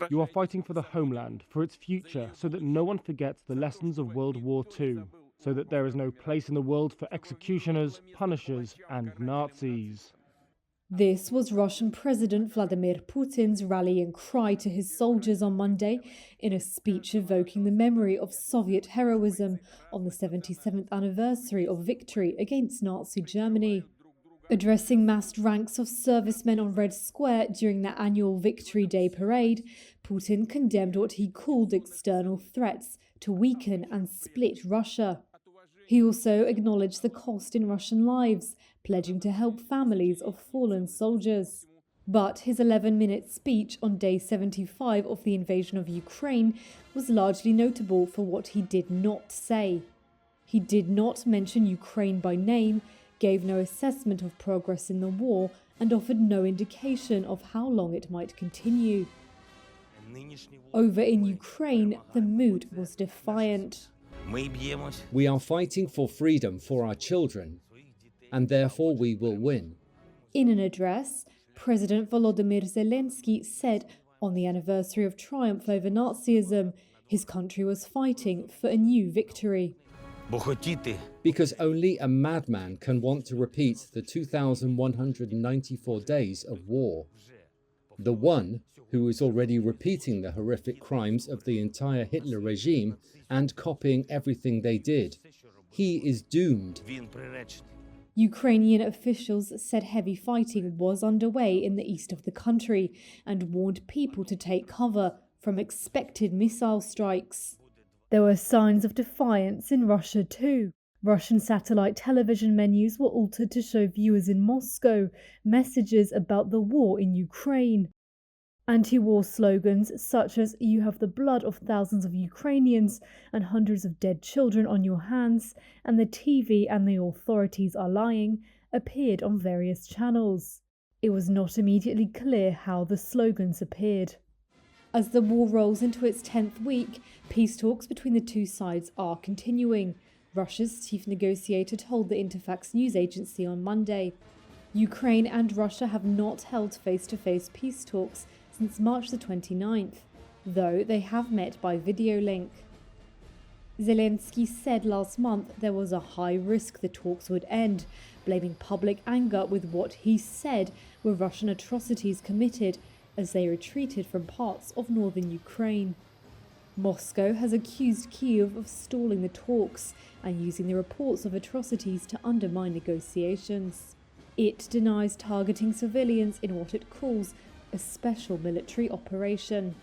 You are fighting for the homeland, for its future, so that no one forgets the lessons of World War II, so that there is no place in the world for executioners, punishers, and Nazis. This was Russian President Vladimir Putin's rallying cry to his soldiers on Monday in a speech evoking the memory of Soviet heroism on the 77th anniversary of victory against Nazi Germany. Addressing massed ranks of servicemen on Red Square during the annual Victory Day parade, Putin condemned what he called external threats to weaken and split Russia. He also acknowledged the cost in Russian lives, pledging to help families of fallen soldiers. But his 11-minute speech on day 75 of the invasion of Ukraine was largely notable for what he did not say. He did not mention Ukraine by name, gave no assessment of progress in the war, and offered no indication of how long it might continue. Over in Ukraine, the mood was defiant. We are fighting for freedom for our children, and therefore we will win. In an address, President Volodymyr Zelensky said on the anniversary of triumph over Nazism, his country was fighting for a new victory. Because only a madman can want to repeat the 2,194 days of war. The one who is already repeating the horrific crimes of the entire Hitler regime and copying everything they did. He is doomed. Ukrainian officials said heavy fighting was underway in the east of the country and warned people to take cover from expected missile strikes. There were signs of defiance in Russia too. Russian satellite television menus were altered to show viewers in Moscow messages about the war in Ukraine. Anti-war slogans such as "You have the blood of thousands of Ukrainians and hundreds of dead children on your hands," and "The TV and the authorities are lying," appeared on various channels. It was not immediately clear how the slogans appeared. As the war rolls into its 10th week, peace talks between the two sides are continuing, Russia's chief negotiator told the Interfax news agency on Monday. Ukraine and Russia have not held face-to-face peace talks since March the 29th, though they have met by video link. Zelensky said last month there was a high risk the talks would end, blaming public anger with what he said were Russian atrocities committed as they retreated from parts of northern Ukraine. Moscow has accused Kyiv of stalling the talks and using the reports of atrocities to undermine negotiations. It denies targeting civilians in what it calls a special military operation.